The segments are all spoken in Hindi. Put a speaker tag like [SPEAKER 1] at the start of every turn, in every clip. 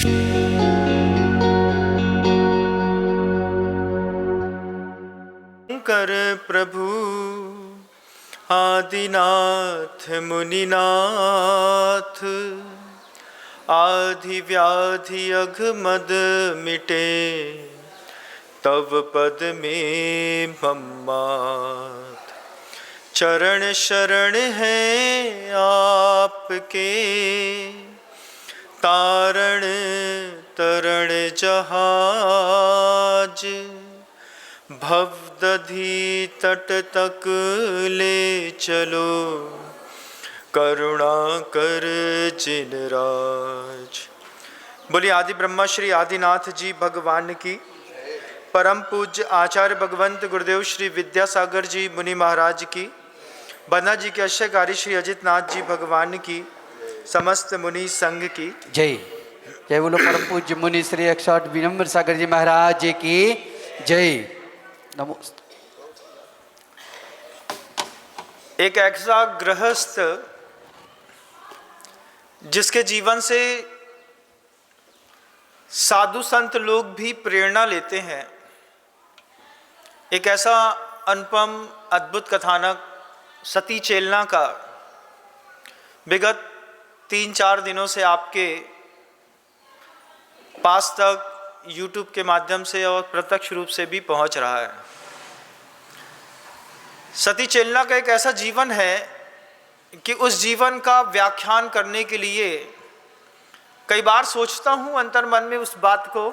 [SPEAKER 1] शंकर प्रभु आदिनाथ मुनिनाथ, आधि व्याधि अघमद मिटे, तव पद में मम्मात। चरण शरण है आपके, तारण तरण जहाज, भव दधी तट तक ले चलो, करुणा कर जिन राज। बोलिए आदि ब्रह्मा श्री आदिनाथ जी भगवान की, परम पूज्य आचार्य भगवंत गुरुदेव श्री विद्यासागर जी मुनि महाराज की, बन्ना जी के अश्यकारी श्री अजित नाथ जी भगवान की, समस्त मुनि संघ की
[SPEAKER 2] जय। जय बोलो परम पूज्य मुनि श्री 108 विनम्र सागर जी महाराज जी की जय। नमोस्तु।
[SPEAKER 1] एक ऐसा गृहस्थ जिसके जीवन से साधु संत लोग भी प्रेरणा लेते हैं, एक ऐसा अनुपम अद्भुत कथानक सती चेलना का विगत 3-4 दिनों से आपके पास तक YouTube के माध्यम से और प्रत्यक्ष रूप से भी पहुंच रहा है। सती चेलना का एक ऐसा जीवन है कि उस जीवन का व्याख्यान करने के लिए कई बार सोचता हूं अंतर मन में उस बात को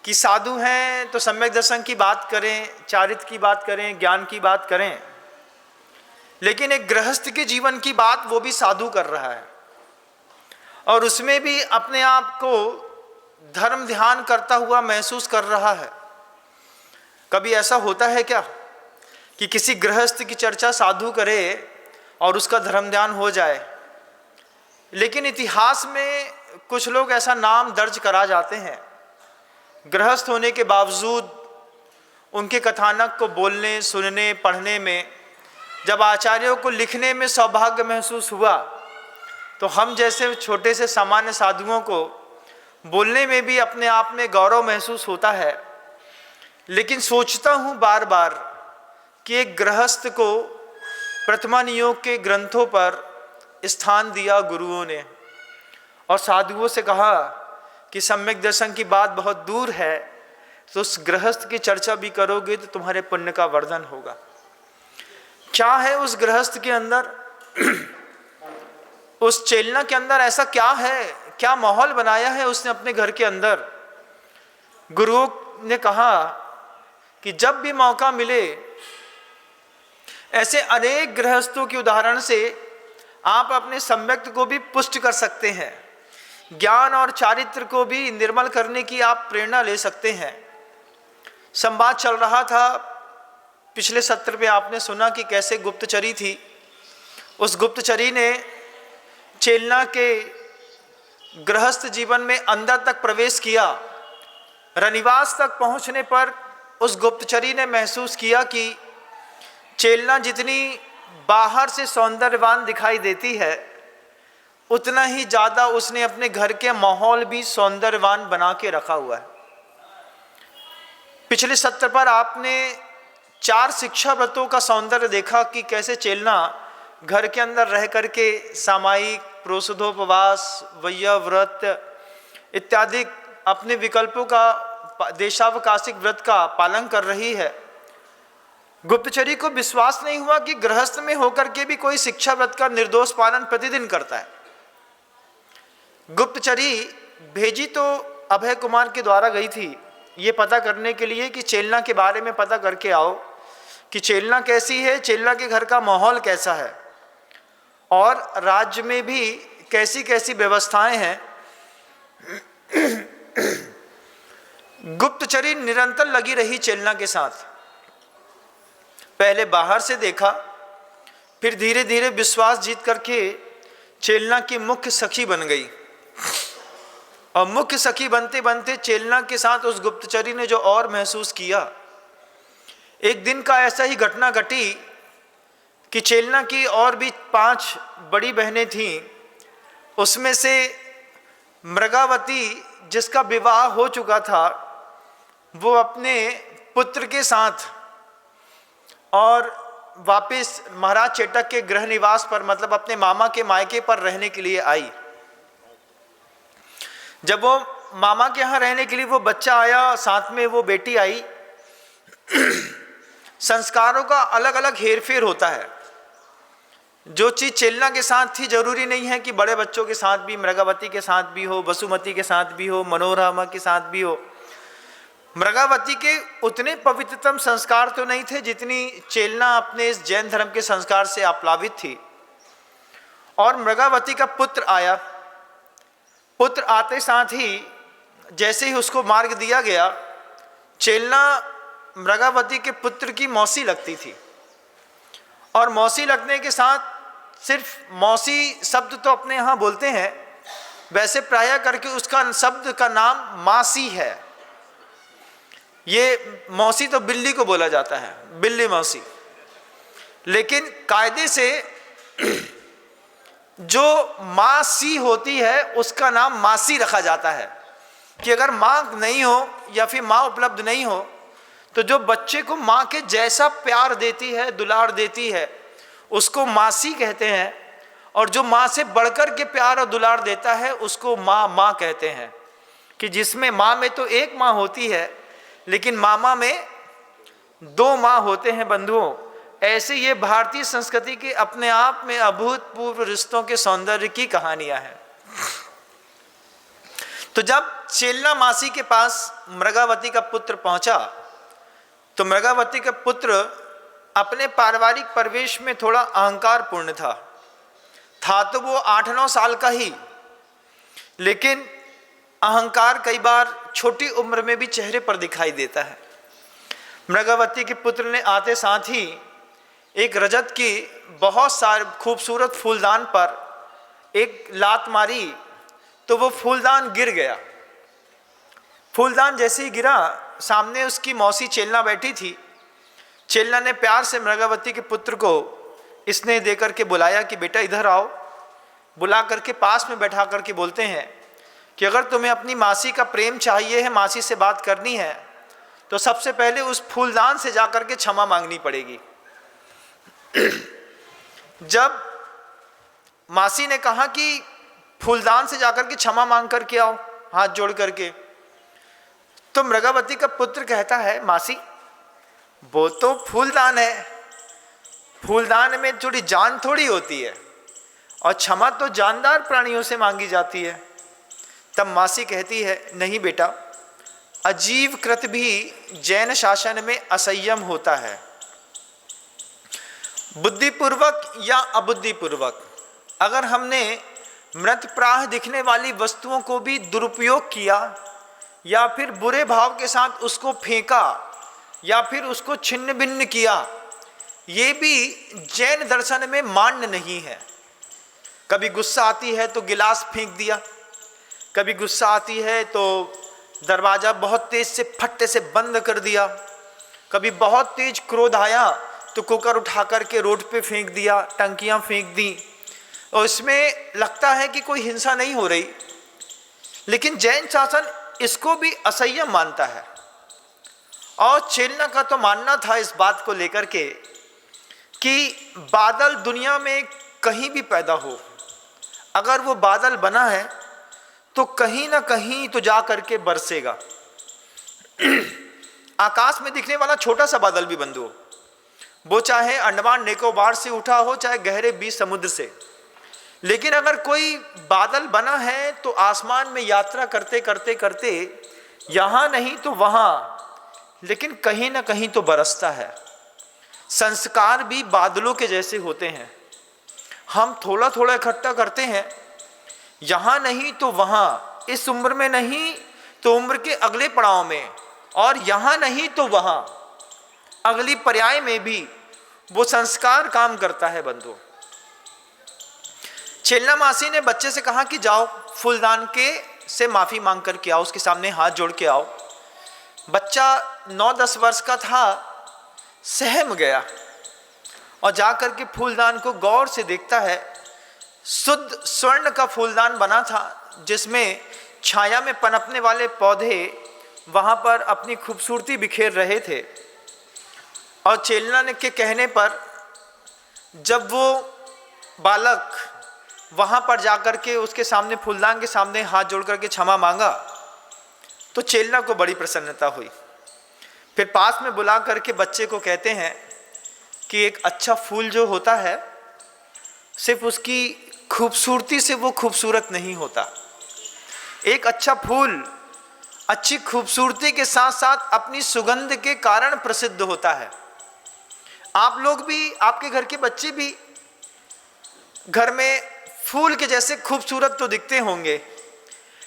[SPEAKER 1] कि साधु हैं तो सम्यक दर्शन की बात करें, चारित्र की बात करें, ज्ञान की बात करें, लेकिन एक गृहस्थ के जीवन की बात वो भी साधु कर रहा है और उसमें भी अपने आप को धर्म ध्यान करता हुआ महसूस कर रहा है। कभी ऐसा होता है क्या कि किसी गृहस्थ की चर्चा साधु करे और उसका धर्म ध्यान हो जाए? लेकिन इतिहास में कुछ लोग ऐसा नाम दर्ज करा जाते हैं, गृहस्थ होने के बावजूद उनके कथानक को बोलने, सुनने, पढ़ने में जब आचार्यों को लिखने में सौभाग्य महसूस हुआ तो हम जैसे छोटे से सामान्य साधुओं को बोलने में भी अपने आप में गौरव महसूस होता है। लेकिन सोचता हूँ बार बार कि एक गृहस्थ को प्रथमा नियोग के ग्रंथों पर स्थान दिया गुरुओं ने और साधुओं से कहा कि सम्यक दर्शन की बात बहुत दूर है, तो उस गृहस्थ की चर्चा भी करोगे तो तुम्हारे पुण्य का वर्धन होगा। क्या है उस गृहस्थ के अंदर, उस चेलना के अंदर ऐसा क्या है, क्या माहौल बनाया है उसने अपने घर के अंदर? गुरुओं ने कहा कि जब भी मौका मिले ऐसे अनेक गृहस्थों के उदाहरण से आप अपने सम्यक्त को भी पुष्ट कर सकते हैं, ज्ञान और चारित्र को भी निर्मल करने की आप प्रेरणा ले सकते हैं। संवाद चल रहा था, पिछले सत्र में आपने सुना कि कैसे गुप्तचरी थी। उस गुप्तचरी ने चेलना के गृहस्थ जीवन में अंदर तक प्रवेश किया। रनिवास तक पहुंचने पर उस गुप्तचरी ने महसूस किया कि चेलना जितनी बाहर से सौंदर्यवान दिखाई देती है, उतना ही ज़्यादा उसने अपने घर के माहौल भी सौंदर्यवान बना के रखा हुआ है। पिछले सत्र पर आपने 4 शिक्षा व्रतों का सौंदर्य देखा कि कैसे चेलना घर के अंदर रह करके सामायिक प्रोषधोपवास, वैया व्रत इत्यादि अपने विकल्पों का, देशावकाशिक व्रत का पालन कर रही है। गुप्तचरी को विश्वास नहीं हुआ कि गृहस्थ में होकर के भी कोई शिक्षा व्रत का निर्दोष पालन प्रतिदिन करता है। गुप्तचरी भेजी तो अभय कुमार के द्वारा गई थी ये पता करने के लिए कि चेलना के बारे में पता करके आओ कि चेलना कैसी है, चेलना के घर का माहौल कैसा है और राज्य में भी कैसी कैसी व्यवस्थाएं हैं। गुप्तचरी निरंतर लगी रही चेलना के साथ। पहले बाहर से देखा, फिर धीरे धीरे विश्वास जीत करके चेलना की मुख्य सखी बन गई और मुख्य सखी बनते बनते चेलना के साथ उस गुप्तचरी ने जो और महसूस किया, एक दिन का ऐसा ही घटना घटी कि चेलना की और भी 5 बड़ी बहनें थीं, उसमें से मृगावती जिसका विवाह हो चुका था, वो अपने पुत्र के साथ और वापस महाराज चेटक के गृह निवास पर, मतलब अपने मामा के मायके पर रहने के लिए आई। जब वो मामा के यहाँ रहने के लिए वो बच्चा आया, साथ में वो बेटी आई, संस्कारों का अलग अलग हेरफेर होता है। जो चीज़ चेलना के साथ थी, जरूरी नहीं है कि बड़े बच्चों के साथ भी, मृगावती के साथ भी हो, वसुमती के साथ भी हो, मनोरमा के साथ भी हो। मृगावती के उतने पवित्रतम संस्कार तो नहीं थे जितनी चेलना अपने इस जैन धर्म के संस्कार से आप्लावित थी। और मृगावती का पुत्र आया। पुत्र आते साथ ही जैसे ही उसको मार्ग दिया गया, चेलना मृगावती के पुत्र की मौसी लगती थी। और मौसी लगने के साथ सिर्फ मौसी शब्द तो अपने यहाँ बोलते हैं, वैसे प्रायः करके उसका शब्द का नाम मासी है। ये मौसी तो बिल्ली को बोला जाता है, बिल्ली मौसी। लेकिन कायदे से जो मासी होती है उसका नाम मासी रखा जाता है, कि अगर माँ नहीं हो या फिर माँ उपलब्ध नहीं हो तो जो बच्चे को माँ के जैसा प्यार देती है, दुलार देती है, उसको मासी कहते हैं। और जो माँ से बढ़कर के प्यार और दुलार देता है उसको माँ कहते हैं। कि जिसमें माँ में तो एक माँ होती है, लेकिन मामा में दो माँ होते हैं बंधुओं। ऐसे ये भारतीय संस्कृति के अपने आप में अभूतपूर्व रिश्तों के सौंदर्य की कहानियां हैं। तो जब चेलना मासी के पास मृगावती का पुत्र पहुंचा, तो मृगावती का पुत्र अपने पारिवारिक परिवेश में थोड़ा अहंकार पूर्ण था तो वो 8-9 साल का ही, लेकिन अहंकार कई बार छोटी उम्र में भी चेहरे पर दिखाई देता है। मृगावती के पुत्र ने आते साथ ही एक रजत की बहुत सारे खूबसूरत फूलदान पर एक लात मारी, तो वो फूलदान गिर गया। फूलदान जैसे ही गिरा, सामने उसकी मौसी चेलना बैठी थी। चेलना ने प्यार से मृगावती के पुत्र को स्नेह देकर के बुलाया कि बेटा इधर आओ। बुला करके पास में बैठा करके बोलते हैं कि अगर तुम्हें अपनी मासी का प्रेम चाहिए है, मासी से बात करनी है, तो सबसे पहले उस फूलदान से जाकर के क्षमा मांगनी पड़ेगी। जब मासी ने कहा कि फूलदान से जाकर के क्षमा मांग करके आओ हाथ जोड़ करके, तो मृगावती का पुत्र कहता है, मासी वो तो फूलदान है, फूलदान में थोड़ी जान थोड़ी होती है, और क्षमा तो जानदार प्राणियों से मांगी जाती है। तब मासी कहती है, नहीं बेटा, अजीव कृत भी जैन शासन में असंयम होता है। बुद्धिपूर्वक या अबुद्धिपूर्वक अगर हमने मृत प्राह दिखने वाली वस्तुओं को भी दुरुपयोग किया, या फिर बुरे भाव के साथ उसको फेंका, या फिर उसको छिन्न भिन्न किया, ये भी जैन दर्शन में मान्य नहीं है। कभी गुस्सा आती है तो गिलास फेंक दिया, कभी गुस्सा आती है तो दरवाज़ा बहुत तेज से फट्टे से बंद कर दिया, कभी बहुत तेज क्रोध आया तो कुकर उठा करके रोड पे फेंक दिया, टंकियां फेंक दी, और इसमें लगता है कि कोई हिंसा नहीं हो रही। लेकिन जैन शासन इसको भी असंयम मानता है। और चेलना का तो मानना था इस बात को लेकर के कि बादल दुनिया में कहीं भी पैदा हो, अगर वो बादल बना है तो कहीं ना कहीं तो जा करके बरसेगा। आकाश में दिखने वाला छोटा सा बादल भी बंधु, वो चाहे अंडमान निकोबार से उठा हो, चाहे गहरे बीच समुद्र से, लेकिन अगर कोई बादल बना है तो आसमान में यात्रा करते करते करते यहाँ नहीं तो वहाँ, लेकिन कहीं ना कहीं तो बरसता है। संस्कार भी बादलों के जैसे होते हैं, हम थोड़ा थोड़ा इकट्ठा करते हैं, यहाँ नहीं तो वहाँ, इस उम्र में नहीं तो उम्र के अगले पड़ाव में, और यहाँ नहीं तो वहाँ अगली पर्याय में भी वो संस्कार काम करता है बंधु। चेलना मासी ने बच्चे से कहा कि जाओ फूलदान के से माफ़ी मांग करके आओ, उसके सामने हाथ जोड़ के आओ। बच्चा 9-10 वर्ष का था, सहम गया और जाकर के फूलदान को गौर से देखता है। शुद्ध स्वर्ण का फूलदान बना था, जिसमें छाया में पनपने वाले पौधे वहाँ पर अपनी खूबसूरती बिखेर रहे थे। और चेलना ने के कहने पर जब वो बालक वहाँ पर जाकर के उसके सामने, फूलदान के सामने हाथ जोड़ करके क्षमा मांगा, तो चेलना को बड़ी प्रसन्नता हुई। फिर पास में बुला करके बच्चे को कहते हैं कि एक अच्छा फूल जो होता है सिर्फ उसकी खूबसूरती से वो खूबसूरत नहीं होता। एक अच्छा फूल अच्छी खूबसूरती के साथ साथ अपनी सुगंध के कारण प्रसिद्ध होता है। आप लोग भी, आपके घर के बच्चे भी घर में फूल के जैसे खूबसूरत तो दिखते होंगे,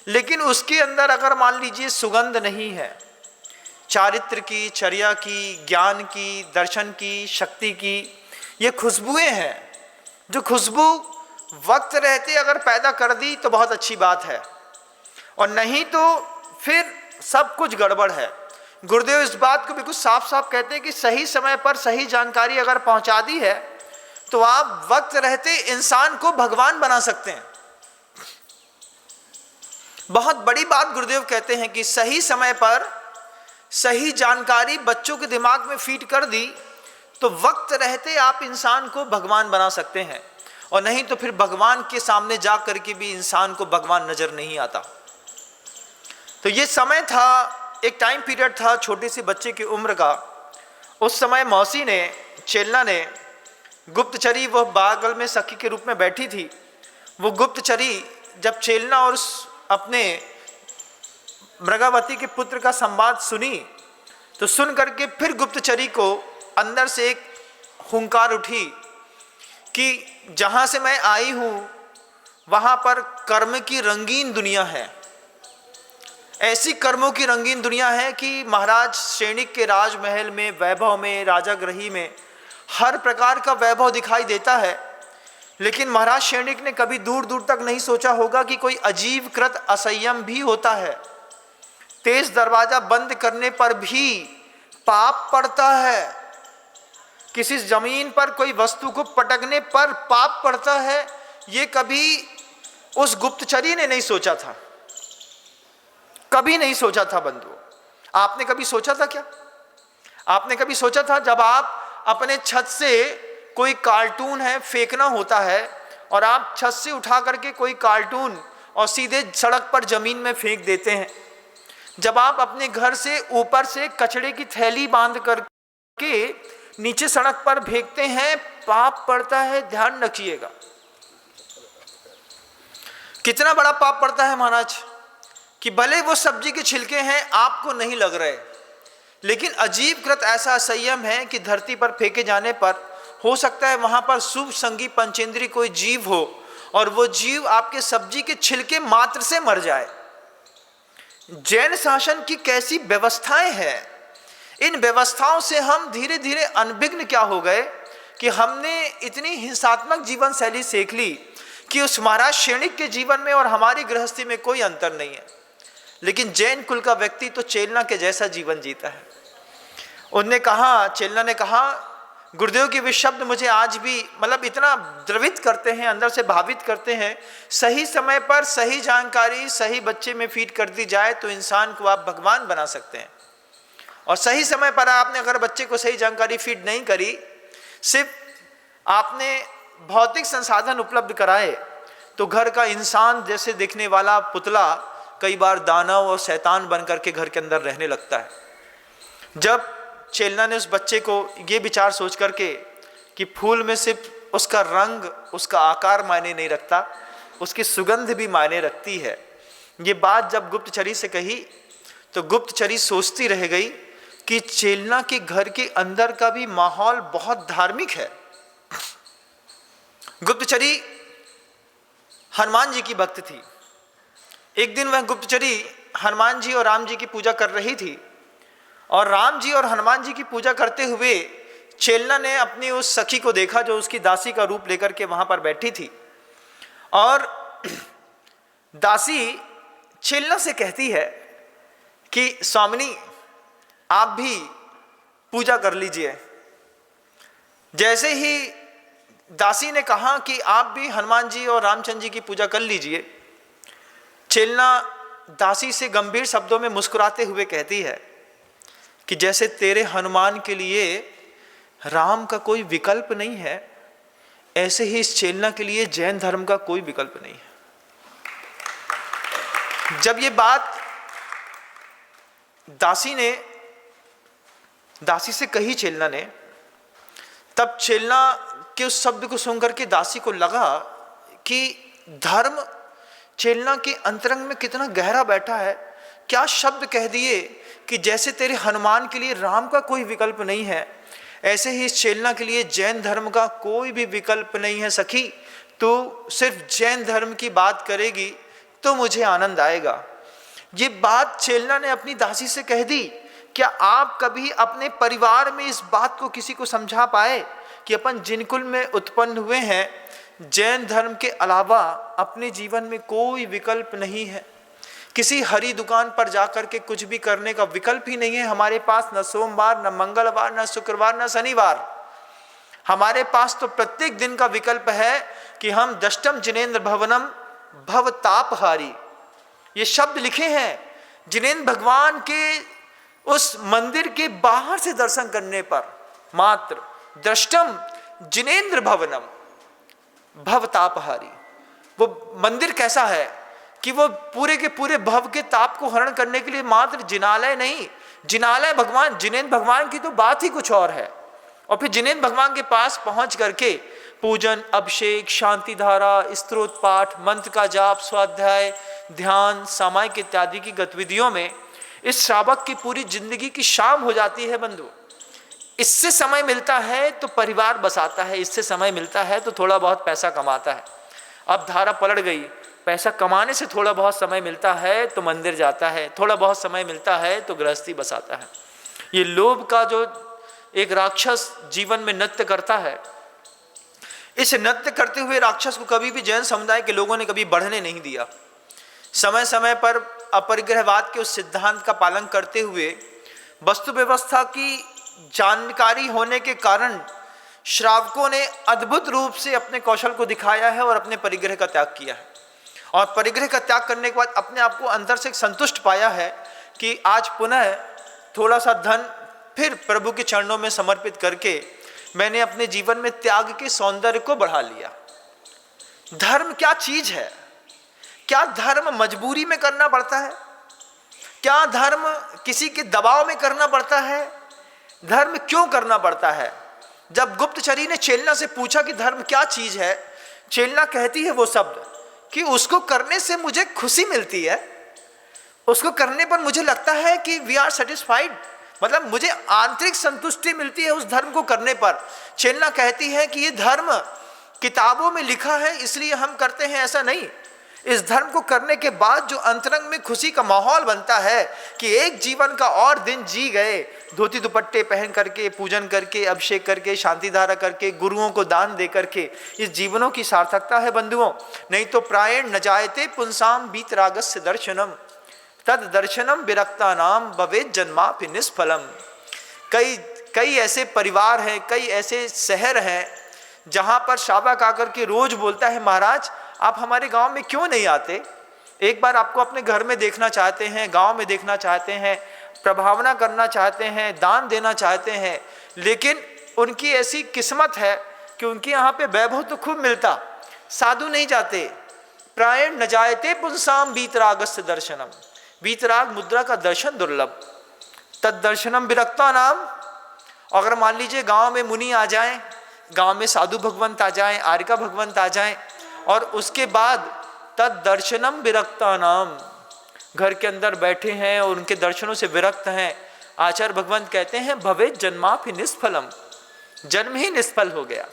[SPEAKER 1] लेकिन उसके अंदर अगर मान लीजिए सुगंध नहीं है, चारित्र की, चर्या की, ज्ञान की, दर्शन की, शक्ति की, ये खुशबुएं हैं। जो खुशबू वक्त रहते अगर पैदा कर दी तो बहुत अच्छी बात है, और नहीं तो फिर सब कुछ गड़बड़ है। गुरुदेव इस बात को बिल्कुल साफ साफ कहते हैं कि सही समय पर सही जानकारी अगर पहुंचा दी है तो आप वक्त रहते इंसान को भगवान बना सकते हैं। बहुत बड़ी बात गुरुदेव कहते हैं कि सही समय पर सही जानकारी बच्चों के दिमाग में फीड कर दी तो वक्त रहते आप इंसान को भगवान बना सकते हैं, और नहीं तो फिर भगवान के सामने जा करके भी इंसान को भगवान नजर नहीं आता। तो ये समय था, एक टाइम पीरियड था छोटे से बच्चे की उम्र का। उस समय मौसी ने, चेलना ने गुप्तचरी, वह बागल में सखी के रूप में बैठी थी, वो गुप्तचरी जब चेलना और अपने मृगावती के पुत्र का संवाद सुनी तो सुन करके फिर गुप्तचरी को अंदर से एक हुंकार उठी कि जहाँ से मैं आई हूँ वहाँ पर कर्म की रंगीन दुनिया है। ऐसी कर्मों की रंगीन दुनिया है कि महाराज श्रेणिक के राजमहल में, वैभव में, राजागृही में हर प्रकार का वैभव दिखाई देता है, लेकिन महाराज श्रेणिक ने कभी दूर दूर तक नहीं सोचा होगा कि कोई अजीब कृत असंयम भी होता है। तेज दरवाजा बंद करने पर भी पाप पड़ता है, किसी जमीन पर कोई वस्तु को पटकने पर पाप पड़ता है, ये कभी उस गुप्तचरी ने नहीं सोचा था, कभी नहीं सोचा था। बंधुओं, आपने कभी सोचा था क्या? आपने कभी सोचा था जब आप अपने छत से कोई कार्टून है फेंकना होता है और आप छत से उठा करके कोई कार्टून और सीधे सड़क पर जमीन में फेंक देते हैं, जब आप अपने घर से ऊपर से कचड़े की थैली बांध करके नीचे सड़क पर फेंकते हैं, पाप पड़ता है। ध्यान रखिएगा कितना बड़ा पाप पड़ता है महाराज, कि भले वो सब्जी के छिलके हैं आपको नहीं लग रहे, लेकिन अजीब कृत ऐसा संयम है कि धरती पर फेंके जाने पर हो सकता है वहां पर शुभ संगी पंचेंद्री कोई जीव हो और वो जीव आपके सब्जी के छिलके मात्र से मर जाए। जैन शासन की कैसी व्यवस्थाएं हैं, इन व्यवस्थाओं से हम धीरे धीरे अनभिज्ञ क्या हो गए कि हमने इतनी हिंसात्मक जीवन शैली सीख ली कि उस महाराज श्रेणिक के जीवन में और हमारी गृहस्थी में कोई अंतर नहीं है। लेकिन जैन कुल का व्यक्ति तो चेलना के जैसा जीवन जीता है। उनने कहा, चेलना ने कहा, गुरुदेव के वे शब्द मुझे आज भी मतलब इतना द्रवित करते हैं, अंदर से भावित करते हैं। सही समय पर सही जानकारी सही बच्चे में फीड कर दी जाए तो इंसान को आप भगवान बना सकते हैं, और सही समय पर आपने अगर बच्चे को सही जानकारी फीड नहीं करी, सिर्फ आपने भौतिक संसाधन उपलब्ध कराए, तो घर का इंसान जैसे दिखने वाला पुतला कई बार दानव और शैतान बन करके घर के अंदर रहने लगता है। जब चेलना ने उस बच्चे को ये विचार सोच करके कि फूल में सिर्फ उसका रंग, उसका आकार मायने नहीं रखता, उसकी सुगंध भी मायने रखती है, ये बात जब गुप्तचरी से कही तो गुप्तचरी सोचती रह गई कि चेलना के घर के अंदर का भी माहौल बहुत धार्मिक है। गुप्तचरी हनुमान जी की भक्त थी। एक दिन वह गुप्तचरी हनुमान जी और राम जी की पूजा कर रही थी, और राम जी और हनुमान जी की पूजा करते हुए चेलना ने अपनी उस सखी को देखा जो उसकी दासी का रूप लेकर के वहां पर बैठी थी। और दासी चेलना से कहती है कि स्वामिनी आप भी पूजा कर लीजिए। जैसे ही दासी ने कहा कि आप भी हनुमान जी और रामचंद्र जी की पूजा कर लीजिए, चेलना दासी से गंभीर शब्दों में मुस्कुराते हुए कहती है कि जैसे तेरे हनुमान के लिए राम का कोई विकल्प नहीं है, ऐसे ही इस चेलना के लिए जैन धर्म का कोई विकल्प नहीं है। जब ये बात दासी से कही चेलना ने, तब चेलना के उस शब्द को सुनकर के दासी को लगा कि धर्म चेलना के अंतरंग में कितना गहरा बैठा है। क्या शब्द कह दिए कि जैसे तेरे हनुमान के लिए राम का कोई विकल्प नहीं है, ऐसे ही इस चेलना के लिए जैन धर्म का कोई भी विकल्प नहीं है। सखी, तो सिर्फ जैन धर्म की बात करेगी तो मुझे आनंद आएगा। ये बात चेलना ने अपनी दासी से कह दी। क्या आप कभी अपने परिवार में इस बात को किसी को समझा पाए कि अपन जिनकुल में उत्पन्न हुए हैं, जैन धर्म के अलावा अपने जीवन में कोई विकल्प नहीं है। किसी हरी दुकान पर जाकर के कुछ भी करने का विकल्प ही नहीं है हमारे पास। न सोमवार, न मंगलवार, न शुक्रवार, न शनिवार। हमारे पास तो प्रत्येक दिन का विकल्प है कि हम दष्टम जिनेन्द्र भवनम भवतापहारी, ये शब्द लिखे हैं। जिनेन्द्र भगवान के उस मंदिर के बाहर से दर्शन करने पर मात्र दृष्टम जिनेन्द्र भवनम भवतापहारी। वो मंदिर कैसा है कि वो पूरे के पूरे भव के ताप को हरण करने के लिए मात्र जिनालय नहीं, जिनालय भगवान जिनेन्द्र भगवान की तो बात ही कुछ और है। और फिर जिनेन्द्र भगवान के पास पहुंच करके पूजन, अभिषेक, शांति धारा, स्तोत्र पाठ, मंत्र का जाप, स्वाध्याय, ध्यान, सामायिक इत्यादि की गतिविधियों में इस श्रावक की पूरी जिंदगी की शाम हो जाती है बंधु। इससे समय मिलता है तो परिवार बसाता है, इससे समय मिलता है तो थोड़ा बहुत पैसा कमाता है। अब धारा पलट गई, पैसा कमाने से थोड़ा बहुत समय मिलता है तो मंदिर जाता है, थोड़ा बहुत समय मिलता है तो गृहस्थी बसाता है। ये लोभ का जो एक राक्षस जीवन में नृत्य करता है, इस नृत्य करते हुए राक्षस को कभी भी जैन समुदाय के लोगों ने कभी बढ़ने नहीं दिया। समय समय पर अपरिग्रहवाद के उस सिद्धांत का पालन करते हुए वस्तु व्यवस्था की जानकारी होने के कारण श्रावकों ने अद्भुत रूप से अपने कौशल को दिखाया है और अपने परिग्रह का त्याग किया है। और परिग्रह का त्याग करने के बाद अपने आप को अंदर से संतुष्ट पाया है कि आज पुनः थोड़ा सा धन फिर प्रभु के चरणों में समर्पित करके मैंने अपने जीवन में त्याग के सौंदर्य को बढ़ा लिया। धर्म क्या चीज है? क्या धर्म मजबूरी में करना पड़ता है? क्या धर्म किसी के दबाव में करना पड़ता है? धर्म क्यों करना पड़ता है? जब गुप्तचरी ने चेलना से पूछा कि धर्म क्या चीज है, चेलना कहती है वो शब्द कि उसको करने से मुझे खुशी मिलती है, उसको करने पर मुझे लगता है कि वी आर सेटिस्फाइड, मतलब मुझे आंतरिक संतुष्टि मिलती है उस धर्म को करने पर। चेलना कहती है कि ये धर्म किताबों में लिखा है इसलिए हम करते हैं, ऐसा नहीं। इस धर्म को करने के बाद जो अंतरंग में खुशी का माहौल बनता है कि एक जीवन का और दिन जी गए, धोती दुपट्टे पहन करके, पूजन करके, अभिषेक करके, शांति धारा करके, गुरुओं को दान दे करके, इस जीवनों की सार्थकता है बंधुओं। नहीं तो प्रायण न जायते पुंसाम वीतरागस्य दर्शनम तद दर्शनम विरक्ता नाम भवेत जन्मापि निष्फलम। कई ऐसे परिवार हैं, कई ऐसे शहर हैं जहाँ पर श्रावक आकर के रोज बोलता है, महाराज आप हमारे गांव में क्यों नहीं आते? एक बार आपको अपने घर में देखना चाहते हैं, गांव में देखना चाहते हैं, प्रभावना करना चाहते हैं, दान देना चाहते हैं, लेकिन उनकी ऐसी किस्मत है कि उनके यहाँ पे वैभव तो खूब मिलता, साधु नहीं जाते। प्रायण न जायते पुंसाम वीतरागस्य दर्शनम, वीतराग मुद्रा का दर्शन दुर्लभ, तद दर्शनम विरक्ता नाम। अगर मान लीजिए गांव में मुनि आ जाएं, गांव में साधु भगवंत आ जाएं, आर्यका भगवंत आ जाएं, और उसके बाद तद दर्शनम विरक्ता नाम, घर के अंदर बैठे हैं और उनके दर्शनों से विरक्त हैं, आचार्य भगवंत कहते हैं भवेत जन्मापि निष्फलम, जन्म ही निष्फल हो गया।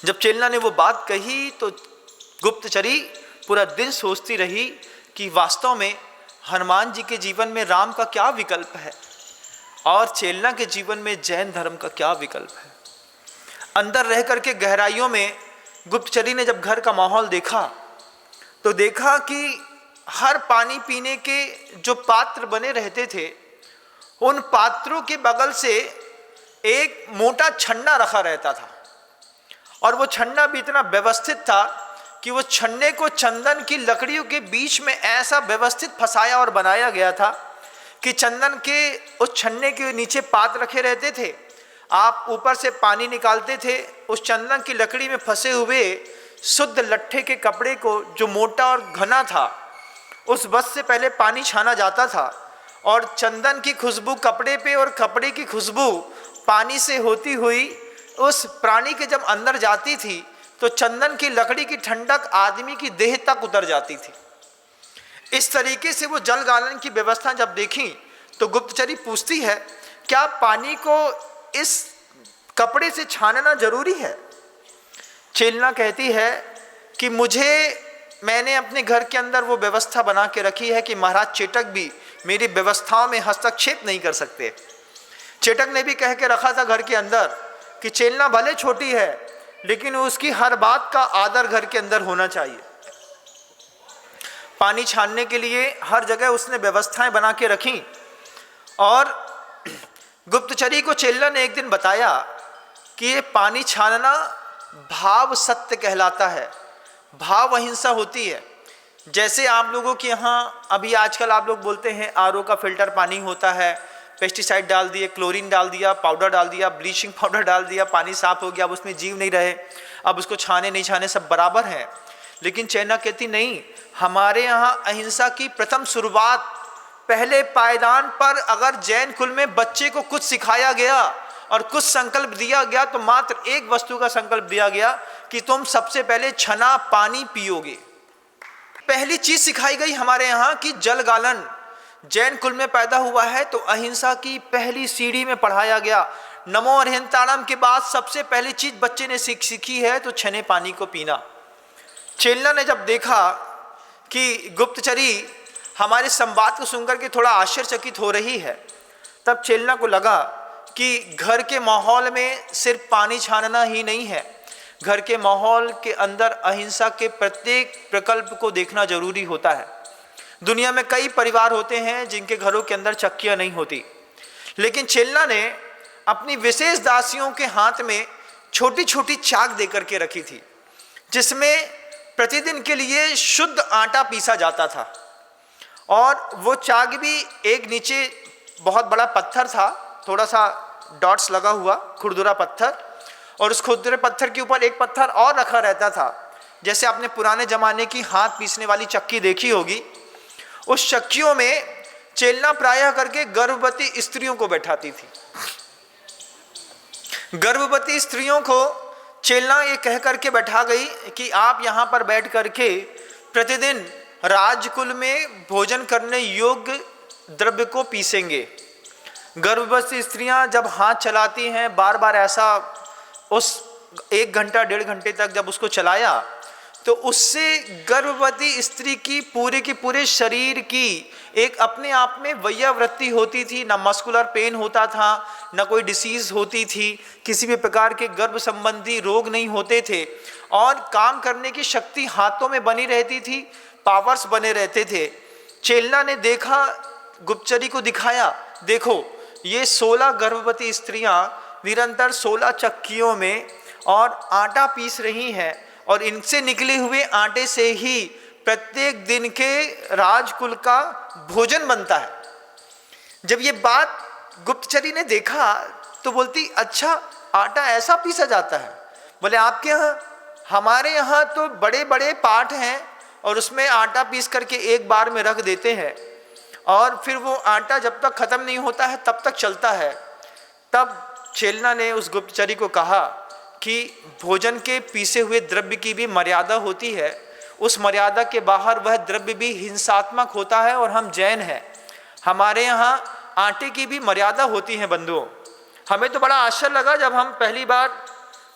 [SPEAKER 1] जब चेलना ने वो बात कही तो गुप्तचरी पूरा दिन सोचती रही कि वास्तव में हनुमान जी के जीवन में राम का क्या विकल्प है और चेलना के जीवन में जैन धर्म का क्या विकल्प है। अंदर रह करके गहराइयों में गुप्तचरी ने जब घर का माहौल देखा तो देखा कि हर पानी पीने के जो पात्र बने रहते थे, उन पात्रों के बगल से एक मोटा छन्ना रखा रहता था, और वो छन्ना भी इतना व्यवस्थित था कि वो छन्ने को चंदन की लकड़ियों के बीच में ऐसा व्यवस्थित फंसाया और बनाया गया था कि चंदन के उस छन्ने के नीचे पात रखे रहते थे। आप ऊपर से पानी निकालते थे, उस चंदन की लकड़ी में फंसे हुए शुद्ध लट्ठे के कपड़े को, जो मोटा और घना था, उस बस से पहले पानी छाना जाता था और चंदन की खुशबू कपड़े पे और कपड़े की खुशबू पानी से होती हुई उस प्राणी के जब अंदर जाती थी तो चंदन की लकड़ी की ठंडक आदमी की देह तक उतर जाती थी। इस तरीके से वो जल गालन की व्यवस्था जब देखी तो गुप्तचरी पूछती है, क्या पानी को इस कपड़े से छानना जरूरी है? चेलना कहती है कि मैंने अपने घर के अंदर वो व्यवस्था बना के रखी है कि महाराज चेटक भी मेरी व्यवस्थाओं में हस्तक्षेप नहीं कर सकते। चेटक ने भी कह के रखा था घर के अंदर कि चेलना भले छोटी है लेकिन उसकी हर बात का आदर घर के अंदर होना चाहिए। पानी छानने के लिए हर जगह उसने व्यवस्थाएं बना के रखी और गुप्तचरी को चेल्ला ने एक दिन बताया कि ये पानी छानना भाव सत्य कहलाता है, भाव अहिंसा होती है। जैसे आप लोगों के यहाँ अभी आजकल आप लोग बोलते हैं आरओ का फिल्टर पानी होता है, पेस्टिसाइड डाल दिए, क्लोरीन डाल दिया, पाउडर डाल दिया, ब्लीचिंग पाउडर डाल दिया, पानी साफ हो गया, अब उसमें जीव नहीं रहे, अब उसको छाने नहीं छाने सब बराबर है। लेकिन चैना कहती नहीं, हमारे यहाँ अहिंसा की प्रथम शुरुआत पहले पायदान पर अगर जैन कुल में बच्चे को कुछ सिखाया गया और कुछ संकल्प दिया गया तो मात्र एक वस्तु का संकल्प दिया गया कि तुम सबसे पहले छना पानी पियोगे। पहली चीज सिखाई गई हमारे यहाँ कि जल गालन जैन कुल में पैदा हुआ है तो अहिंसा की पहली सीढ़ी में पढ़ाया गया। नमो अरहंताणम के बाद सबसे पहली चीज बच्चे ने सीखी है तो छने पानी को पीना। चेल्ला ने जब देखा कि गुप्तचरी हमारे संवाद को सुनकर के थोड़ा आश्चर्यचकित हो रही है, तब चेल्ला को लगा कि घर के माहौल में सिर्फ पानी छानना ही नहीं है, घर के माहौल के अंदर अहिंसा के प्रत्येक प्रकल्प को देखना जरूरी होता है। दुनिया में कई परिवार होते हैं जिनके घरों के अंदर चक्कियां नहीं होती, लेकिन चेल्ला ने अपनी विशेष दासियों के हाथ में छोटी छोटी चाक देकर के रखी थी जिसमें प्रतिदिन के लिए शुद्ध आटा पीसा जाता था। और वो चाक भी एक नीचे बहुत बड़ा पत्थर था, थोड़ा सा डॉट्स लगा हुआ खुरदुरा पत्थर, और उस खुरदुरे पत्थर के ऊपर एक पत्थर और रखा रहता था। जैसे आपने पुराने जमाने की हाथ पीसने वाली चक्की देखी होगी, उस चक्कियों में चेल्ला प्रायः करके गर्भवती स्त्रियों को बैठाती थी। गर्भवती स्त्रियों को चेल्ला ये कह करके बैठा गई कि आप यहाँ पर बैठ करके प्रतिदिन राजकुल में भोजन करने योग्य द्रव्य को पीसेंगे। गर्भवती स्त्रियां जब हाथ चलाती हैं बार बार ऐसा, उस 1 घंटा 1.5 घंटे तक जब उसको चलाया तो उससे गर्भवती स्त्री की पूरे शरीर की एक अपने आप में वैयावृत्ति होती थी, ना मस्कुलर पेन होता था, ना कोई डिसीज होती थी, किसी भी प्रकार के गर्भ संबंधी रोग नहीं होते थे और काम करने की शक्ति हाथों में बनी रहती थी, पावर्स बने रहते थे। चेल्ला ने देखा, गुप्तचरी को दिखाया, देखो ये 16 गर्भवती स्त्रियां निरंतर 16 चक्कियों में और आटा पीस रही हैं और इनसे निकले हुए आटे से ही प्रत्येक दिन के राजकुल का भोजन बनता है। जब ये बात गुप्तचरी ने देखा तो बोलती, अच्छा आटा ऐसा पीसा जाता है? बोले आपके यहाँ? हमारे यहाँ तो बड़े बड़े पाट हैं और उसमें आटा पीस करके एक बार में रख देते हैं और फिर वो आटा जब तक खत्म नहीं होता है तब तक चलता है। तब चेल्ला ने उस गुप्तचरी को कहा कि भोजन के पीसे हुए द्रव्य की भी मर्यादा होती है, उस मर्यादा के बाहर वह द्रव्य भी हिंसात्मक होता है और हम जैन हैं, हमारे यहाँ आटे की भी मर्यादा होती है। बंधुओं, हमें तो बड़ा आश्चर्य लगा जब हम पहली बार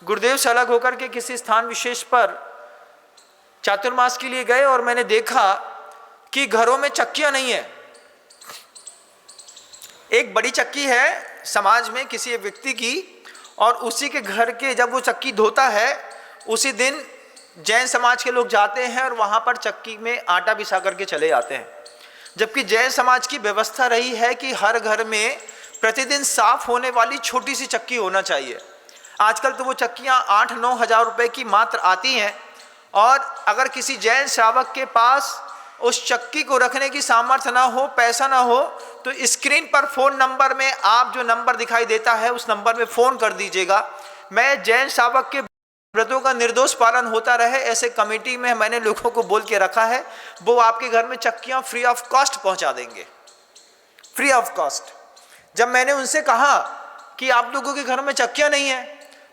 [SPEAKER 1] गुरुदेव से अलग होकर के किसी स्थान विशेष पर चातुर्मास के लिए गए और मैंने देखा कि घरों में चक्कियां नहीं है। एक बड़ी चक्की है समाज में किसी व्यक्ति की, और उसी के घर के जब वो चक्की धोता है उसी दिन जैन समाज के लोग जाते हैं और वहाँ पर चक्की में आटा पिसा करके चले जाते हैं। जबकि जैन समाज की व्यवस्था रही है कि हर घर में प्रतिदिन साफ होने वाली छोटी सी चक्की होना चाहिए। आजकल तो वो चक्कियाँ 8-9 हज़ार रुपये की मात्र आती हैं और अगर किसी जैन श्रावक के पास उस चक्की को रखने की सामर्थ्य ना हो, पैसा ना हो, तो स्क्रीन पर फ़ोन नंबर में आप जो नंबर दिखाई देता है उस नंबर में फ़ोन कर दीजिएगा। मैं जैन श्रावक के व्रतों का निर्दोष पालन होता रहे, ऐसे कमेटी में मैंने लोगों को बोल के रखा है, वो आपके घर में चक्कियाँ फ्री ऑफ कॉस्ट पहुँचा देंगे, फ्री ऑफ कॉस्ट। जब मैंने उनसे कहा कि आप लोगों के घर में चक्कियाँ नहीं है,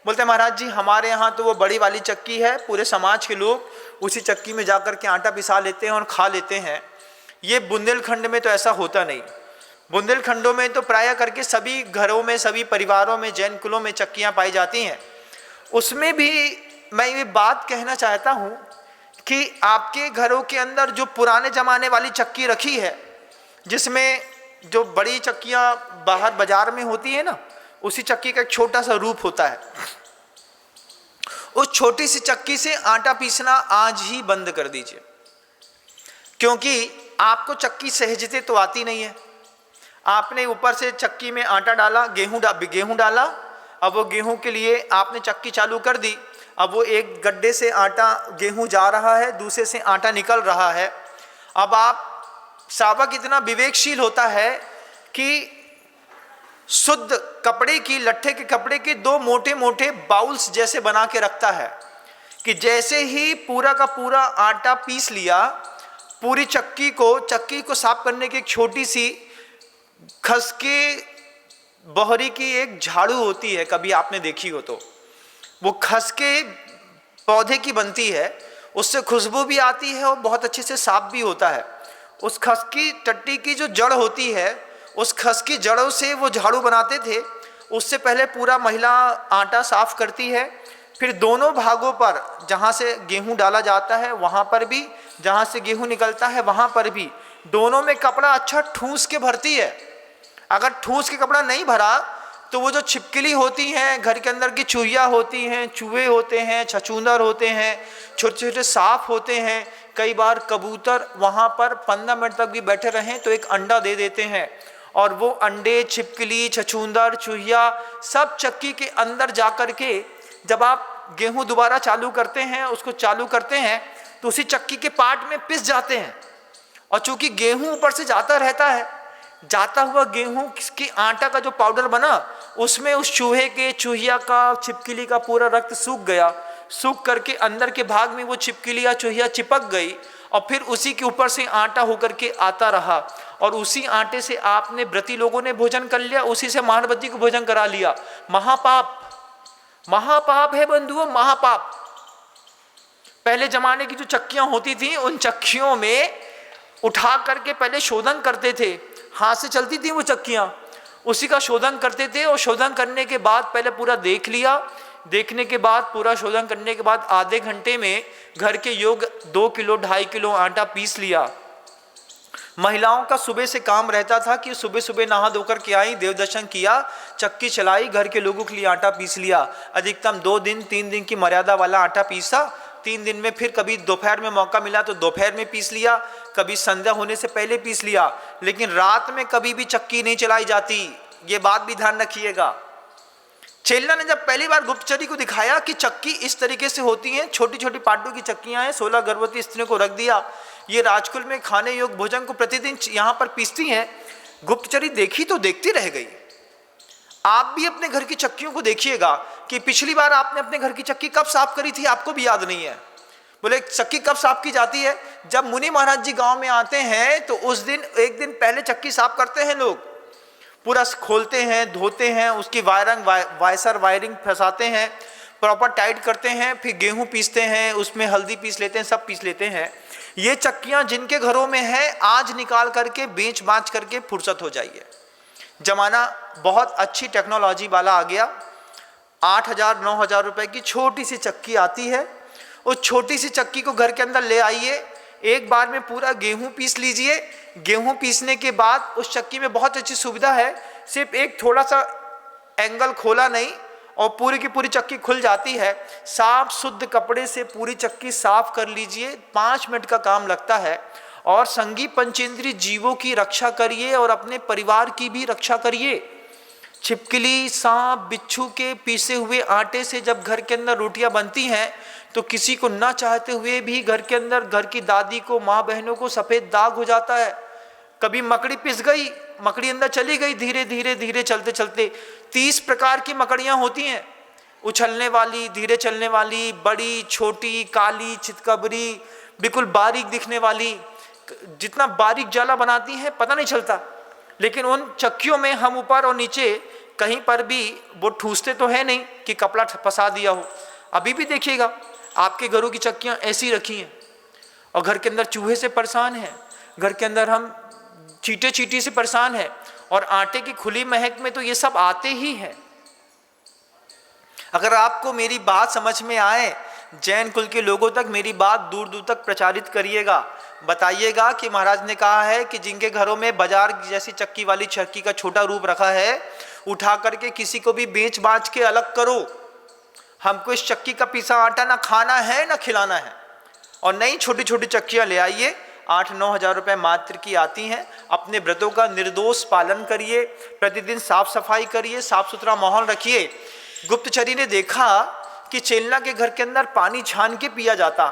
[SPEAKER 1] बोलते महाराज जी हमारे यहाँ तो वो बड़ी वाली चक्की है, पूरे समाज के लोग उसी चक्की में जाकर के आटा पिसा लेते हैं और खा लेते हैं। ये बुंदेलखंड में तो ऐसा होता नहीं। बुंदेलखंडों में तो प्रायः करके सभी घरों में, सभी परिवारों में, जैन कुलों में चक्कियाँ पाई जाती हैं। उसमें भी मैं ये बात कहना चाहता हूँ कि आपके घरों के अंदर जो पुराने ज़माने वाली चक्की रखी है, जिसमें जो बड़ी चक्कियाँ बाहर बाजार में होती है ना, उसी चक्की का एक छोटा सा रूप होता है। उस छोटी सी चक्की से आटा पीसना आज ही बंद कर दीजिए, क्योंकि आपको चक्की सहजते तो आती नहीं है। आपने ऊपर से चक्की में आटा डाला, गेहूं डाला, अब वो गेहूं के लिए आपने चक्की चालू कर दी, अब वो एक गड्ढे से आटा गेहूं जा रहा है, दूसरे से आटा निकल रहा है। अब आप श्रावक इतना विवेकशील होता है कि शुद्ध कपड़े की, लट्ठे के कपड़े के 2 मोटे मोटे बाउल्स जैसे बना के रखता है कि जैसे ही पूरा का पूरा आटा पीस लिया, पूरी चक्की को साफ करने की एक छोटी सी खसके बोहरी की एक झाड़ू होती है, कभी आपने देखी हो तो, वो खसके पौधे की बनती है, उससे खुशबू भी आती है और बहुत अच्छे से साफ भी होता है। उस खसकी टट्टी की जो जड़ होती है, उस खसकी जड़ों से वो झाड़ू बनाते थे। उससे पहले पूरा महिला आटा साफ करती है, फिर दोनों भागों पर, जहाँ से गेहूं डाला जाता है वहाँ पर भी, जहाँ से गेहूं निकलता है वहाँ पर भी, दोनों में कपड़ा अच्छा ठूस के भरती है। अगर ठूस के कपड़ा नहीं भरा तो वो जो छिपकली होती हैं, घर के अंदर की चूहिया होती हैं, चूहे होते हैं, छछूंदर होते हैं, छोटे छोटे सांप होते हैं, कई बार कबूतर वहाँ पर 15 मिनट तक भी बैठे रहें तो एक अंडा दे देते हैं, और वो अंडे, छिपकली, छछूंदर, चूहिया सब चक्की के अंदर जा कर के जब आप गेहूं दोबारा चालू करते हैं, उसको चालू करते हैं तो उसी चक्की के पार्ट में पिस जाते हैं। और चूंकि गेहूं ऊपर से जाता रहता है, जाता हुआ गेहूं की आटा का जो पाउडर बना, उसमें उस चूहे के, चूहिया का, छिपकली का पूरा रक्त सूख गया। सूख करके अंदर के भाग में वो छिपकली या चूहिया चिपक गई, और फिर उसी के ऊपर से आटा होकर के आता रहा, और उसी आटे से आपने व्रती लोगों ने भोजन कर लिया, उसी से महानवती को भोजन करा लिया। महापाप, महापाप है बंधुओं, महापाप। पहले जमाने की जो चक्कियां होती थी, उन चक्कियों में उठा करके पहले शोधन करते थे, हाथ से चलती थी वो चक्कियां, उसी का शोधन करते थे। और शोधन करने के बाद पहले पूरा देख लिया, देखने के बाद पूरा शोधन करने के बाद आधे घंटे में घर के योग 2 किलो 2.5 किलो आटा पीस लिया। महिलाओं का सुबह से काम रहता था कि सुबह सुबह नहा धोकर के आई, देव दर्शन किया, चक्की चलाई, घर के लोगों के लिए आटा पीस लिया। अधिकतम 2 दिन 3 दिन की मर्यादा वाला आटा पीसा। 3 दिन में फिर कभी दोपहर में मौका मिला तो दोपहर में पीस लिया, कभी संध्या होने से पहले पीस लिया। लेकिन रात में कभी भी चक्की नहीं चलाई जाती, ये बात भी ध्यान रखिएगा। चेल्ला ने जब पहली बार गुप्तचरी को दिखाया कि चक्की इस तरीके से होती हैं, छोटी छोटी पाटों की चक्कियां हैं, 16 गर्भवती स्त्रियों को रख दिया, ये राजकुल में खाने योग्य भोजन को प्रतिदिन यहाँ पर पीसती हैं। गुप्तचरी देखी तो देखती रह गई। आप भी अपने घर की चक्कियों को देखिएगा कि पिछली बार आपने अपने घर की चक्की कब साफ करी थी, आपको भी याद नहीं है। बोले चक्की कब साफ की जाती है? जब मुनि महाराज जी गांव में आते हैं तो उस दिन, एक दिन पहले चक्की साफ करते हैं लोग, पूरा खोलते हैं, धोते हैं, उसकी वायरिंग फंसाते हैं, प्रॉपर टाइट करते हैं, फिर गेहूं पीसते हैं, उसमें हल्दी पीस लेते हैं, सब पीस लेते हैं। ये चक्कियां जिनके घरों में है, आज निकाल करके बेच बाँच करके फुर्सत हो जाइए। जमाना बहुत अच्छी टेक्नोलॉजी वाला आ गया। 8,000-9,000 रुपए की छोटी सी चक्की आती है। उस छोटी सी चक्की को घर के अंदर ले आइए, एक बार में पूरा गेहूं पीस लीजिए। गेहूं पीसने के बाद उस चक्की में बहुत अच्छी सुविधा है, सिर्फ एक थोड़ा सा एंगल खोला नहीं और पूरी की पूरी चक्की खुल जाती है। साफ शुद्ध कपड़े से पूरी चक्की साफ कर लीजिए, 5 मिनट का काम लगता है। और संगी पंचेंद्रिय जीवों की रक्षा करिए और अपने परिवार की भी रक्षा करिए। छिपकली, सांप, बिच्छू के पीसे हुए आटे से जब घर के अंदर रोटियां बनती हैं तो किसी को ना चाहते हुए भी घर के अंदर घर की दादी को, माँ बहनों को सफ़ेद दाग हो जाता है। कभी मकड़ी पिस गई, मकड़ी अंदर चली गई, धीरे धीरे धीरे चलते चलते 30 प्रकार की मकड़ियाँ होती हैं, उछलने वाली, धीरे चलने वाली, बड़ी, छोटी, काली, चितकबरी, बिल्कुल बारीक दिखने वाली। जितना बारीक जाला बनाती हैं पता नहीं चलता, लेकिन उन चक्कियों में हम ऊपर और नीचे कहीं पर भी वो ठूसते तो है नहीं कि कपड़ा फंसा दिया हो। अभी भी देखिएगा आपके घरों की चक्कियाँ ऐसी रखी हैं और घर के अंदर चूहे से परेशान हैं, घर के अंदर हम चींटे चींटी से परेशान हैं, और आटे की खुली महक में तो ये सब आते ही हैं। अगर आपको मेरी बात समझ में आए, जैन कुल के लोगों तक मेरी बात दूर दूर तक प्रचारित करिएगा, बताइएगा कि महाराज ने कहा है कि जिनके घरों में बाजार जैसी चक्की वाली चक्की का छोटा रूप रखा है, उठा करके किसी को भी बेच बाच के अलग करो। हमको इस चक्की का पिसा आटा ना खाना है ना खिलाना है। और नई छोटी छोटी चक्कियाँ ले आइए, 8-9 हज़ार रुपये मात्र की आती हैं। अपने व्रतों का निर्दोष पालन करिए, प्रतिदिन साफ सफाई करिए, साफ सुथरा माहौल रखिए। गुप्तचरी ने देखा कि चेलना के घर के अंदर पानी छान के पिया जाता।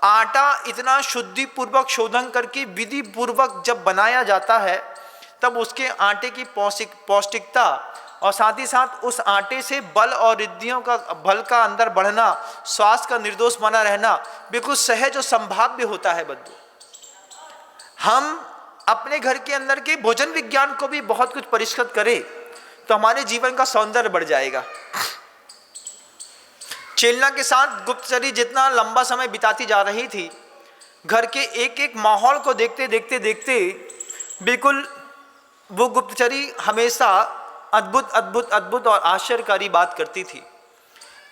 [SPEAKER 1] आटा इतना शुद्धि पूर्वक शोधन करके विधि पूर्वक जब बनाया जाता है, तब उसके आटे की पौष्टिकता और साथ ही साथ उस आटे से बल और रिद्धियों का बल का अंदर बढ़ना, स्वास्थ्य का निर्दोष बना रहना बिल्कुल सहज और संभाव्य होता है बंधु। हम अपने घर के अंदर के भोजन विज्ञान को भी बहुत कुछ परिष्कृत करें तो हमारे जीवन का सौंदर्य बढ़ जाएगा। चेलना के साथ गुप्तचरी जितना लंबा समय बिताती जा रही थी, घर के एक एक माहौल को देखते देखते देखते बिल्कुल वो गुप्तचरी हमेशा अद्भुत अद्भुत अद्भुत और आश्चर्यकारी बात करती थी।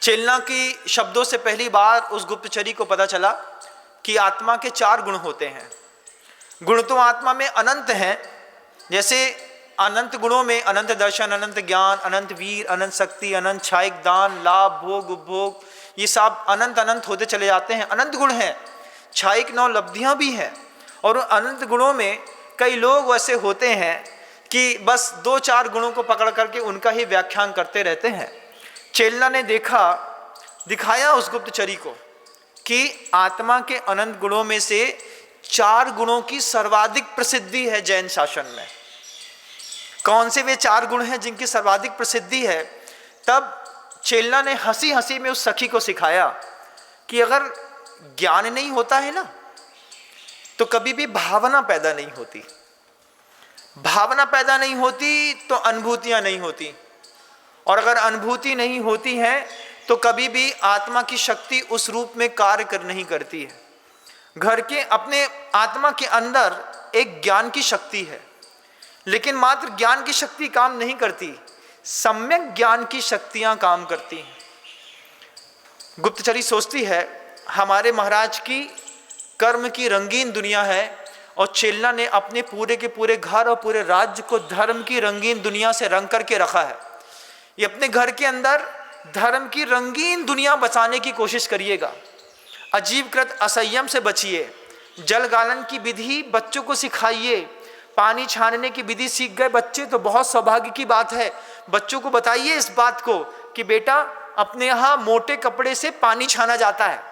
[SPEAKER 1] चेलना की शब्दों से पहली बार उस गुप्तचरी को पता चला कि आत्मा के 4 गुण होते हैं। गुण तो आत्मा में अनंत हैं, जैसे अनंत गुणों में अनंत दर्शन, अनंत ज्ञान, अनंत वीर, अनंत शक्ति, अनंत छायिक दान, लाभ, भोग, उपभोग, ये सब अनंत अनंत होते चले जाते हैं। अनंत गुण हैं, छायिक 9 लब्धियाँ भी हैं। और अनंत गुणों में कई लोग वैसे होते हैं कि बस 2-4 गुणों को पकड़ करके उनका ही व्याख्यान करते रहते हैं। चेलना ने दिखाया उस गुप्तचरी को कि आत्मा के अनंत गुणों में से 4 गुणों की सर्वाधिक प्रसिद्धि है जैन शासन में। कौन से वे 4 गुण हैं जिनकी सर्वाधिक प्रसिद्धि है? तब चेलना ने हंसी हंसी में उस सखी को सिखाया कि अगर ज्ञान नहीं होता है ना, तो कभी भी भावना पैदा नहीं होती। भावना पैदा नहीं होती तो अनुभूतियां नहीं होती, और अगर अनुभूति नहीं होती है तो कभी भी आत्मा की शक्ति उस रूप में कार्य नहीं करती है। घर के अपने आत्मा के अंदर एक ज्ञान की शक्ति है, लेकिन मात्र ज्ञान की शक्ति काम नहीं करती, सम्यक ज्ञान की शक्तियां काम करती हैं। गुप्तचरी सोचती है हमारे महाराज की कर्म की रंगीन दुनिया है, और चेलना ने अपने पूरे के पूरे घर और पूरे राज्य को धर्म की रंगीन दुनिया से रंग करके रखा है। ये अपने घर के अंदर धर्म की रंगीन दुनिया बचाने की कोशिश करिएगा। अजीवकृत असंयम से बचिए, जल गालन की विधि बच्चों को सिखाइए। पानी छानने की विधि सीख गए बच्चे तो बहुत सौभाग्य की बात है। बच्चों को बताइए इस बात को कि बेटा अपने यहाँ मोटे कपड़े से पानी छाना जाता है,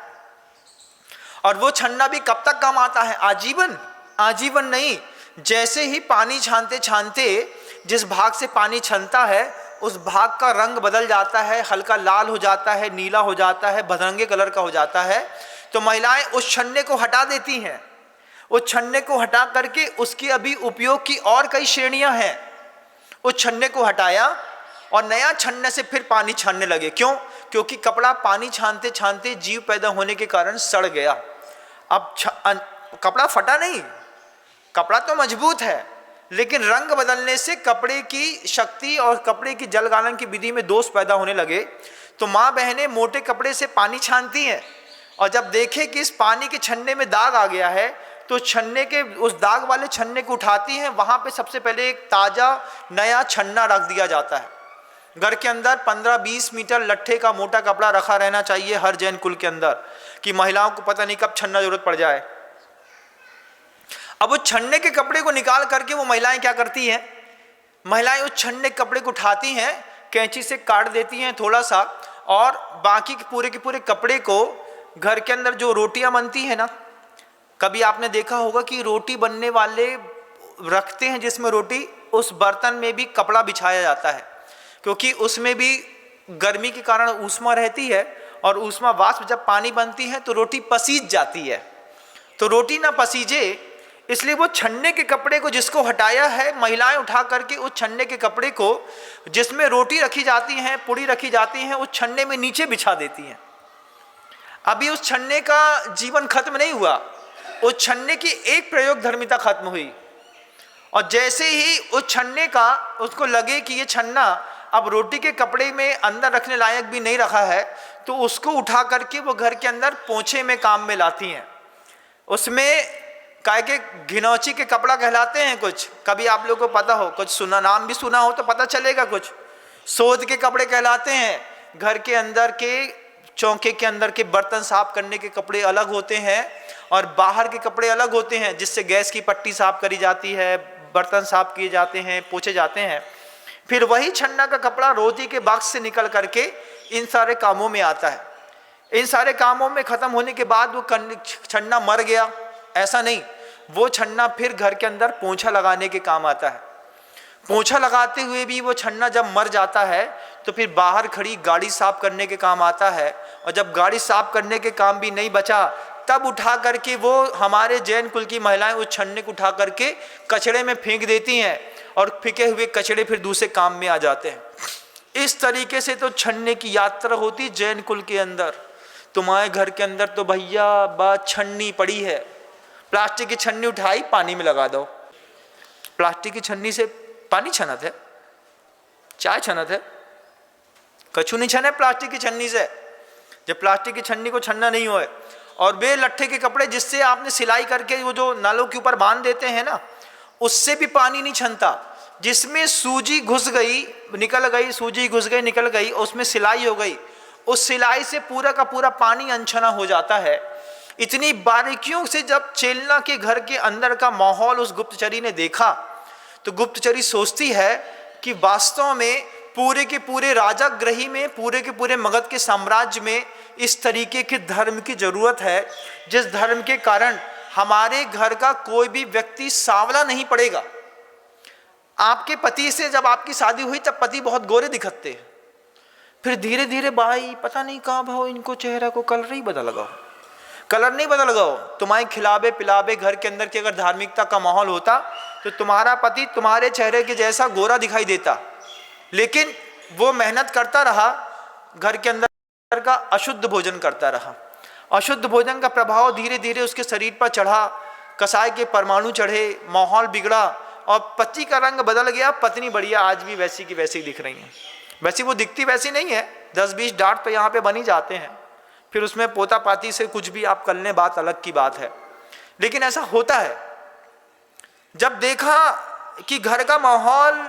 [SPEAKER 1] और वो छन्ना भी कब तक काम आता है? आजीवन। आजीवन नहीं, जैसे ही पानी छानते छानते जिस भाग से पानी छनता है उस भाग का रंग बदल जाता है, हल्का लाल हो जाता है, नीला हो जाता है, बदरंगे कलर का हो जाता है, तो महिलाएं उस छन्ने को हटा देती हैं। उस छन्ने को हटा करके उसकी अभी उपयोग की और कई श्रेणियां हैं। उस छन्ने को हटाया और नया छन्ने से फिर पानी छानने लगे। क्यों? क्योंकि कपड़ा पानी छानते छानते जीव पैदा होने के कारण सड़ गया। अब कपड़ा फटा नहीं, कपड़ा तो मजबूत है, लेकिन रंग बदलने से कपड़े की शक्ति और कपड़े की जल गालन की विधि में दोष पैदा होने लगे। तो माँ बहनें मोटे कपड़े से पानी छानती हैं, और जब देखे कि इस पानी के छन्ने में दाग आ गया है तो छन्ने के उस दाग वाले छन्ने को उठाती हैं। वहाँ पे सबसे पहले एक ताज़ा नया छन्ना रख दिया जाता है। घर के अंदर 15-20 मीटर लट्ठे का मोटा कपड़ा रखा रहना चाहिए हर जैन कुल के अंदर, कि महिलाओं को पता नहीं कब छन्ना जरूरत पड़ जाए। अब उस छन्ने के कपड़े को निकाल करके वो महिलाएं क्या करती हैं, महिलाएं उस छन्ने कपड़े को उठाती हैं, कैंची से काट देती हैं थोड़ा सा, और बाकी के पूरे कपड़े को घर के अंदर जो रोटियां बनती है ना, कभी आपने देखा होगा कि रोटी बनने वाले रखते हैं जिसमें रोटी, उस बर्तन में भी कपड़ा बिछाया जाता है, क्योंकि उसमें भी गर्मी के कारण ऊष्मा रहती है, और ऊष्मा वाष्प जब पानी बनती है तो रोटी पसीज जाती है। तो रोटी ना पसीजे, इसलिए वो छन्ने के कपड़े को जिसको हटाया है, महिलाएं उठा करके उस छन्ने के कपड़े को जिसमें रोटी रखी जाती हैं, पूड़ी रखी जाती हैं, उस छन्ने में नीचे बिछा देती हैं। अभी उस छन्ने का जीवन खत्म नहीं हुआ, उस छन्ने की एक प्रयोग धर्मिता खत्म हुई, और जैसे ही उस छन्ने का उसको लगे कि ये छन्ना अब रोटी के कपड़े में अंदर रखने लायक भी नहीं रखा है, तो उसको उठा करके वो घर के अंदर पोंछे में काम में लाती हैं। उसमें काय के घिनौची के कपड़ा कहलाते हैं कुछ, कभी आप लोगों को पता हो, कुछ सुना, नाम भी सुना हो तो पता चलेगा, कुछ सोध के कपड़े कहलाते हैं। घर के अंदर के चौके के अंदर के बर्तन साफ करने के कपड़े अलग होते हैं, और बाहर के कपड़े अलग होते हैं, जिससे गैस की पट्टी साफ करी जाती है, बर्तन साफ किए जाते हैं, पोछे जाते हैं। फिर वही छन्ना का कपड़ा रोटी के बक्स से निकल करके इन सारे कामों में आता है। इन सारे कामों में खत्म होने के बाद वो छन्ना मर गया, ऐसा नहीं, वो छन्ना फिर घर के अंदर पोंछा लगाने के काम आता है। पोंछा लगाते हुए भी वो छन्ना जब मर जाता है तो फिर बाहर खड़ी गाड़ी साफ करने के काम आता है, और जब गाड़ी साफ करने के काम भी नहीं बचा, तब उठा करके वो हमारे जैन कुल की महिलाएं उस छन्ने को उठा करके कचड़े में फेंक देती हैं, और फेंके हुए कचड़े फिर दूसरे काम में आ जाते हैं। इस तरीके से तो छन्ने की यात्रा होती जैन कुल के अंदर। तुम्हारे घर के अंदर तो भैया बात छन्नी पड़ी है, प्लास्टिक की छन्नी उठाई, पानी में लगा दो। प्लास्टिक की छन्नी से पानी छनत है, चाय छनत है, कछु नहीं छने प्लास्टिक की छन्नी से, जब प्लास्टिक की छन्नी को छन्ना नहीं होए। और वे लट्ठे के कपड़े जिससे आपने सिलाई करके वो जो नालों के ऊपर बांध देते हैं ना, उससे भी पानी नहीं छनता। जिसमें सूजी घुस गई निकल गई, सूजी घुस गई निकल गई, उसमें सिलाई हो गई, उस सिलाई से पूरा का पूरा पानी अनछना हो जाता है। इतनी बारीकियों से जब चेलना के घर के अंदर का माहौल उस गुप्तचरी ने देखा, तो गुप्तचरी सोचती है कि वास्तव में पूरे के पूरे राजागृही में, पूरे के पूरे मगध के साम्राज्य में इस तरीके के धर्म की जरूरत है, जिस धर्म के कारण हमारे घर का कोई भी व्यक्ति सांवला नहीं पड़ेगा। आपके पति से जब आपकी शादी हुई तब पति बहुत गोरे दिखते हैं, फिर धीरे धीरे भाई पता नहीं कहाँ भाव इनको चेहरा को कलर ही बदल लगाओ, कलर नहीं बदल लगाओ, तुम्हारे खिलावे पिलावे घर के अंदर की अगर धार्मिकता का माहौल होता तो तुम्हारा पति तुम्हारे चेहरे के जैसा गोरा दिखाई देता। लेकिन वो मेहनत करता रहा, घर के अंदर का अशुद्ध भोजन करता रहा, अशुद्ध भोजन का प्रभाव धीरे धीरे उसके शरीर पर चढ़ा, कसाय के परमाणु चढ़े, माहौल बिगड़ा, और पति का रंग बदल गया। पत्नी बढ़िया आज भी वैसी की वैसी दिख रही है, वैसी वो दिखती वैसी नहीं है, 10-20 डांट तो यहाँ पे बनी जाते हैं, फिर उसमें पोता पाती से कुछ भी आप कर लें, बात अलग की बात है। लेकिन ऐसा होता है। जब देखा कि घर का माहौल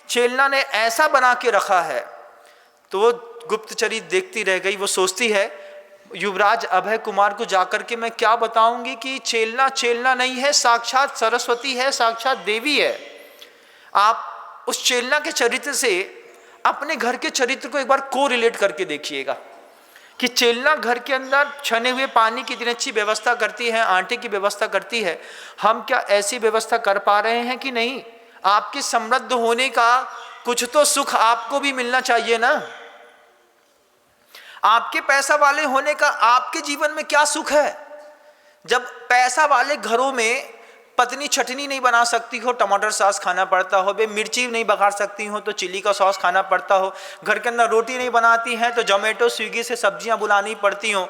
[SPEAKER 1] चेलना ने ऐसा बना के रखा है, तो वो गुप्तचरी देखती रह गई। वो सोचती है युवराज अभय कुमार को जाकर के मैं क्या बताऊंगी कि चेलना चेलना नहीं है, साक्षात सरस्वती है, साक्षात देवी है। आप उस चेलना के चरित्र से अपने घर के चरित्र को एक बार को रिलेट करके देखिएगा कि चेलना घर के अंदर छने हुए पानी की इतनी अच्छी व्यवस्था करती है, आटे की व्यवस्था करती है, हम क्या ऐसी व्यवस्था कर पा रहे हैं कि नहीं? आपके समृद्ध होने का कुछ तो सुख आपको भी मिलना चाहिए ना। आपके पैसा वाले होने का आपके जीवन में क्या सुख है? जब पैसा वाले घरों में पत्नी चटनी नहीं बना सकती हो, टमाटर सॉस खाना पड़ता हो, बे मिर्ची नहीं बघाड़ सकती हो तो चिली का सॉस खाना पड़ता हो, घर के अंदर रोटी नहीं बनाती हैं तो जोमेटो स्विगी से सब्जियां बुलानी पड़ती हो,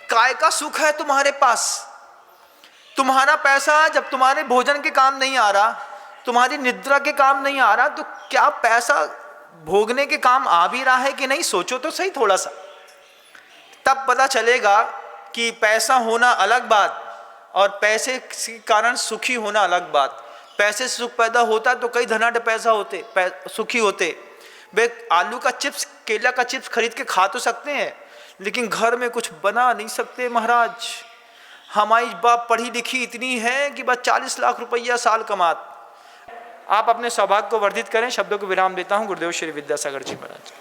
[SPEAKER 1] काय का सुख है तुम्हारे पास? तुम्हारा पैसा जब तुम्हारे भोजन के काम नहीं आ रहा, तुम्हारी निद्रा के काम नहीं आ रहा, तो क्या पैसा भोगने के काम आ भी रहा है कि नहीं? सोचो तो सही थोड़ा सा, तब पता चलेगा कि पैसा होना अलग बात और पैसे के कारण सुखी होना अलग बात। पैसे से सुख पैदा होता तो कई धनाढ़ पैसा होते, सुखी होते। वे आलू का चिप्स, केला का चिप्स खरीद के खा तो सकते हैं, लेकिन घर में कुछ बना नहीं सकते। महाराज हमारी बाप पढ़ी लिखी इतनी है कि बस 40 लाख रुपया साल कमात। आप अपने सौभाग्य को वर्धित करें। शब्दों को विराम देता हूँ। गुरुदेव श्री विद्यासागर जी महाराज।